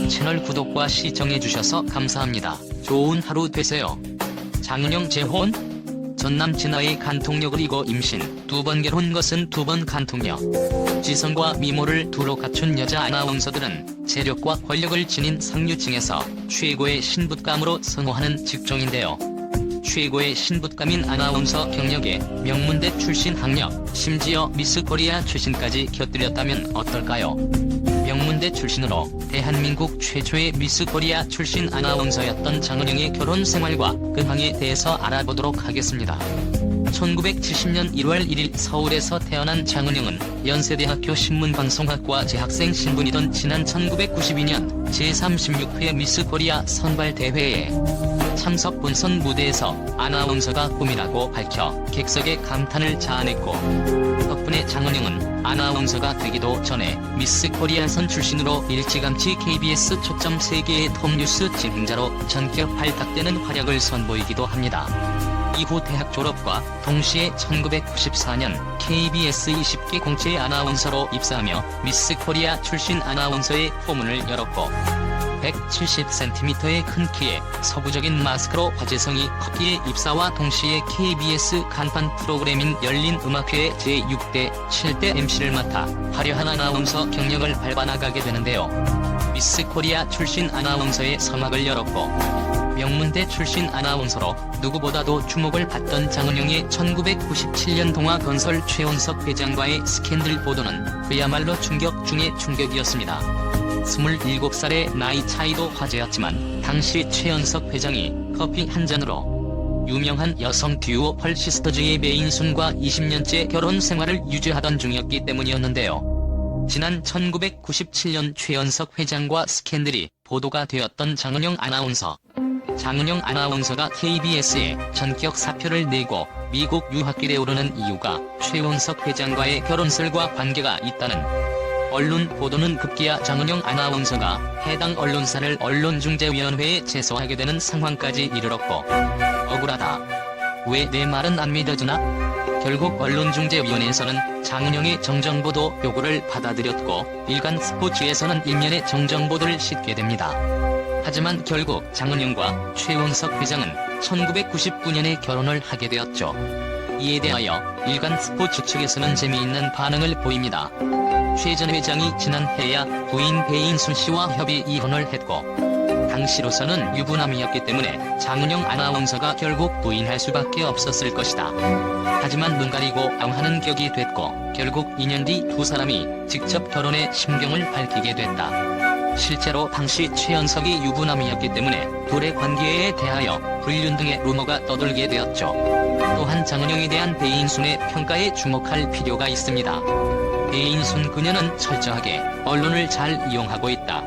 채널 구독과 시청해주셔서 감사합니다. 좋은 하루 되세요. 장은영 재혼? 전남친아의 간통력을 이고 임신, 2번 결혼 것은 2번 간통력. 지성과 미모를 두루 갖춘 여자 아나운서들은 재력과 권력을 지닌 상류층에서 최고의 신붓감으로 선호하는 직종인데요. 최고의 신붓감인 아나운서 경력에 명문대 출신 학력, 심지어 미스 코리아 출신까지 곁들였다면 어떨까요? 명문대 출신으로 대한민국 최초의 미스 코리아 출신 아나운서였던 장은영의 결혼 생활과 근황에 대해서 알아보도록 하겠습니다. 1970년 1월 1일 서울에서 태어난 장은영은 연세대학교 신문방송학과 재학생 신분이던 지난 1992년 제36회 미스 코리아 선발대회에 참석 본선 무대에서 아나운서가 꿈이라고 밝혀 객석에 감탄을 자아냈고, 덕분에 장은영은 아나운서가 되기도 전에 미스 코리아선 출신으로 일찌감치 KBS 초점 세계의 톱뉴스 진행자로 전격 발탁되는 활약을 선보이기도 합니다. 이후 대학 졸업과 동시에 1994년 KBS 20기 공채 아나운서로 입사하며 미스 코리아 출신 아나운서의 포문을 열었고, 170cm의 큰 키에 서구적인 마스크로 화제성이 컸기에 입사와 동시에 KBS 간판 프로그램인 열린음악회의 제6대, 7대 MC를 맡아 화려한 아나운서 경력을 밟아나가게 되는데요. 미스 코리아 출신 아나운서의 서막을 열었고, 명문대 출신 아나운서로 누구보다도 주목을 받던 장은영의 1997년 동아건설 최원석 회장과의 스캔들 보도는 그야말로 충격 중의 충격이었습니다. 27살의 나이 차이도 화제였지만 당시 최원석 회장이 커피 한 잔으로 유명한 여성 듀오 펄시스터즈의 배인순과 20년째 결혼 생활을 유지하던 중이었기 때문이었는데요. 지난 1997년 최원석 회장과 스캔들이 보도가 되었던 장은영 아나운서. 장은영 아나운서가 KBS에 전격 사표를 내고 미국 유학길에 오르는 이유가 최원석 회장과의 결혼설과 관계가 있다는 언론 보도는 급기야 장은영 아나운서가 해당 언론사를 언론중재위원회에 제소하게 되는 상황까지 이르렀고, 억울하다. 왜 내 말은 안 믿어주나? 결국 언론중재위원회에서는 장은영의 정정보도 요구를 받아들였고, 일간스포츠에서는 일면의 정정보도를 싣게 됩니다. 하지만 결국 장은영과 최원석 회장은 1999년에 결혼을 하게 되었죠. 이에 대하여 일간스포츠 측에서는 재미있는 반응을 보입니다. 최 전 회장이 지난해야 부인 배인순 씨와 협의 이혼을 했고, 당시로서는 유부남이었기 때문에 장은영 아나운서가 결국 부인할 수밖에 없었을 것이다. 하지만 눈 가리고 앙하는 격이 됐고, 결국 2년 뒤 두 사람이 직접 결혼의 심경을 밝히게 됐다. 실제로 당시 최연석이 유부남이었기 때문에 둘의 관계에 대하여 불륜 등의 루머가 떠돌게 되었죠. 또한 장은영에 대한 배인순의 평가에 주목할 필요가 있습니다. 배인순 그녀는 철저하게 언론을 잘 이용하고 있다.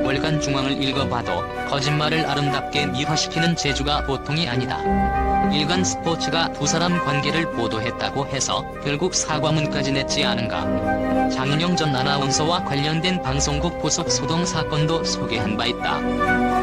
월간 중앙을 읽어봐도 거짓말을 아름답게 미화시키는 재주가 보통이 아니다. 일간 스포츠가 두 사람 관계를 보도했다고 해서 결국 사과문까지 냈지 않은가. 장은영 전 아나운서와 관련된 방송국 보석 소동 사건도 소개한 바 있다.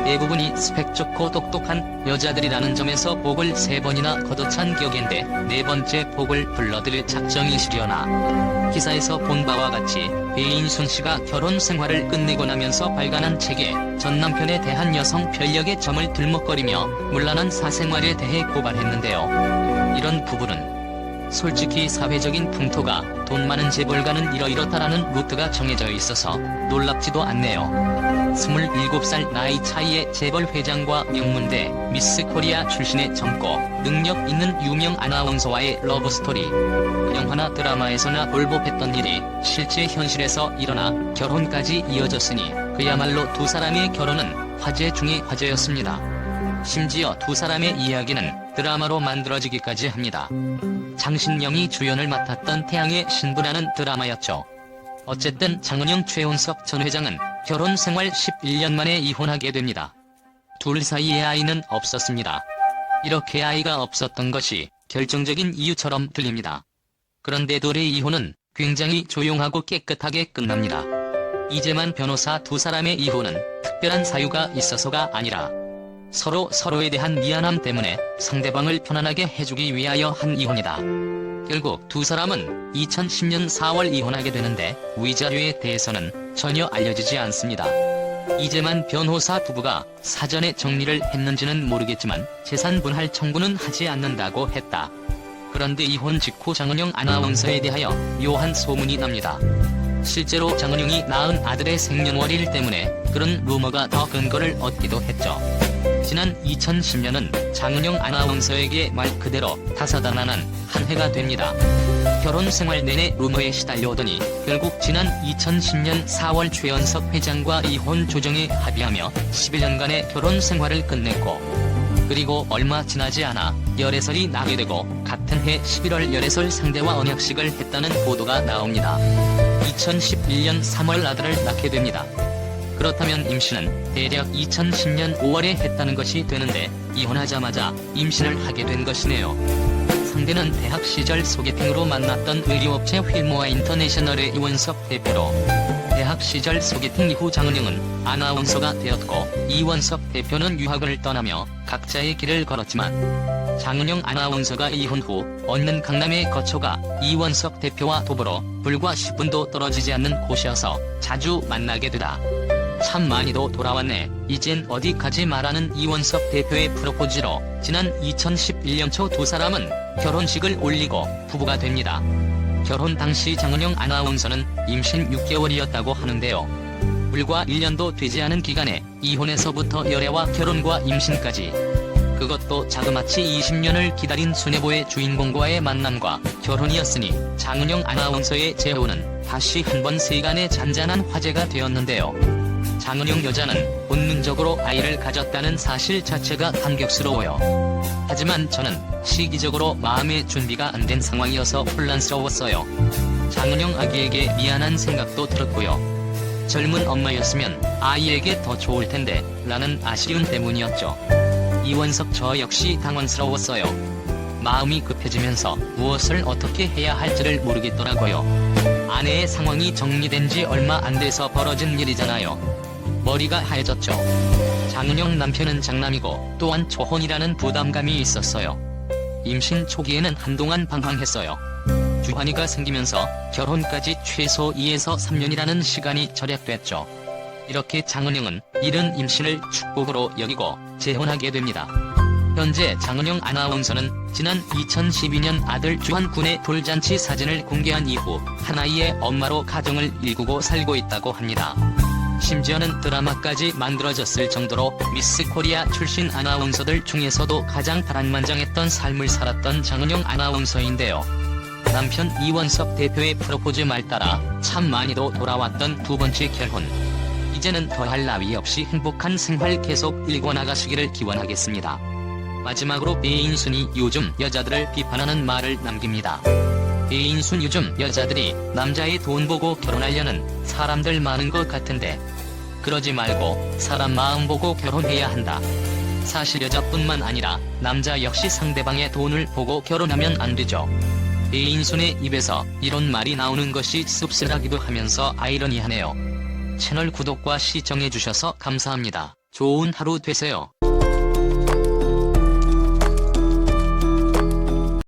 대부분이 스펙 좋고 똑똑한 여자들이라는 점에서 복을 3번이나 거둬찬 격인데 4번째 복을 불러들일 작정이시려나. 기사에서 본 바와 같이 배인순 씨가 결혼 생활을 끝내고 나면서 발간한 책에 전 남편에 대한 여성 편력의 점을 들먹거리며 문란한 사생활에 대해 고발했는데요. 이런 부분은 솔직히 사회적인 풍토가 돈 많은 재벌가는 이러이렇다라는 루트가 정해져 있어서 놀랍지도 않네요. 27살 나이 차이의 재벌 회장과 명문대 미스 코리아 출신의 젊고 능력 있는 유명 아나운서와의 러브스토리. 영화나 드라마에서나 볼법했던 일이 실제 현실에서 일어나 결혼까지 이어졌으니 그야말로 두 사람의 결혼은 화제 중의 화제였습니다. 심지어 두 사람의 이야기는 드라마로 만들어지기까지 합니다. 장신영이 주연을 맡았던 태양의 신부라는 드라마였죠. 어쨌든 장은영 최원석 전 회장은 결혼 생활 11년 만에 이혼하게 됩니다. 둘 사이에 아이는 없었습니다. 이렇게 아이가 없었던 것이 결정적인 이유처럼 들립니다. 그런데 둘의 이혼은 굉장히 조용하고 깨끗하게 끝납니다. 이재만 변호사 두 사람의 이혼은 특별한 사유가 있어서가 아니라 서로에 대한 미안함 때문에 상대방을 편안하게 해주기 위하여 한 이혼이다. 결국 두 사람은 2010년 4월 이혼하게 되는데 위자료에 대해서는 전혀 알려지지 않습니다. 이재만 변호사 부부가 사전에 정리를 했는지는 모르겠지만 재산 분할 청구는 하지 않는다고 했다. 그런데 이혼 직후 장은영 아나운서에 대하여 묘한 소문이 납니다. 실제로 장은영이 낳은 아들의 생년월일 때문에 그런 루머가 더 근거를 얻기도 했죠. 지난 2010년은 장은영 아나운서에게 말 그대로 다사다난한 한 해가 됩니다. 결혼 생활 내내 루머에 시달려오더니 결국 지난 2010년 4월 최연석 회장과 이혼 조정에 합의하며 11년간의 결혼 생활을 끝냈고, 그리고 얼마 지나지 않아 열애설이 나게 되고 같은 해 11월 열애설 상대와 언약식을 했다는 보도가 나옵니다. 2011년 3월 아들을 낳게 됩니다. 그렇다면 임신은 대략 2010년 5월에 했다는 것이 되는데 이혼하자마자 임신을 하게 된 것이네요. 상대는 대학 시절 소개팅으로 만났던 의류업체 휠모아 인터내셔널의 이원석 대표로, 대학 시절 소개팅 이후 장은영은 아나운서가 되었고 이원석 대표는 유학을 떠나며 각자의 길을 걸었지만, 장은영 아나운서가 이혼 후 얻는 강남의 거처가 이원석 대표와 도보로 불과 10분도 떨어지지 않는 곳이어서 자주 만나게 되다. 참 많이도 돌아왔네. 이젠 어디 가지 마라는 이원석 대표의 프로포즈로 지난 2011년 초 두 사람은 결혼식을 올리고 부부가 됩니다. 결혼 당시 장은영 아나운서는 임신 6개월이었다고 하는데요. 불과 1년도 되지 않은 기간에 이혼에서부터 열애와 결혼과 임신까지, 그것도 자그마치 20년을 기다린 수뇌보의 주인공과의 만남과 결혼이었으니 장은영 아나운서의 재혼은 다시 한번 세간의 잔잔한 화제가 되었는데요. 장은영 여자는 본능적으로 아이를 가졌다는 사실 자체가 감격스러워요. 하지만 저는 시기적으로 마음의 준비가 안 된 상황이어서 혼란스러웠어요. 장은영 아기에게 미안한 생각도 들었고요. 젊은 엄마였으면 아이에게 더 좋을 텐데 라는 아쉬움 때문이었죠. 이원석 저 역시 당황스러웠어요. 마음이 급해지면서 무엇을 어떻게 해야 할지를 모르겠더라고요. 아내의 상황이 정리된 지 얼마 안 돼서 벌어진 일이잖아요. 머리가 하얘졌죠. 장은영 남편은 장남이고 또한 초혼이라는 부담감이 있었어요. 임신 초기에는 한동안 방황했어요. 주환이가 생기면서 결혼까지 최소 2에서 3년이라는 시간이 절약됐죠. 이렇게 장은영은 이른 임신을 축복으로 여기고 재혼하게 됩니다. 현재 장은영 아나운서는 지난 2012년 아들 주한 군의 돌잔치 사진을 공개한 이후 한아이의 엄마로 가정을 일구고 살고 있다고 합니다. 심지어는 드라마까지 만들어졌을 정도로 미스 코리아 출신 아나운서들 중에서도 가장 파란만장했던 삶을 살았던 장은영 아나운서인데요. 남편 이원석 대표의 프로포즈 말 따라 참 많이도 돌아왔던 두 번째 결혼. 이제는 더할 나위 없이 행복한 생활 계속 일궈나가시기를 기원하겠습니다. 마지막으로 배인순이 요즘 여자들을 비판하는 말을 남깁니다. 배인순 요즘 여자들이 남자의 돈 보고 결혼하려는 사람들 많은 것 같은데 그러지 말고 사람 마음 보고 결혼해야 한다. 사실 여자뿐만 아니라 남자 역시 상대방의 돈을 보고 결혼하면 안 되죠. 배인순의 입에서 이런 말이 나오는 것이 씁쓸하기도 하면서 아이러니하네요. 채널 구독과 시청해주셔서 감사합니다. 좋은 하루 되세요.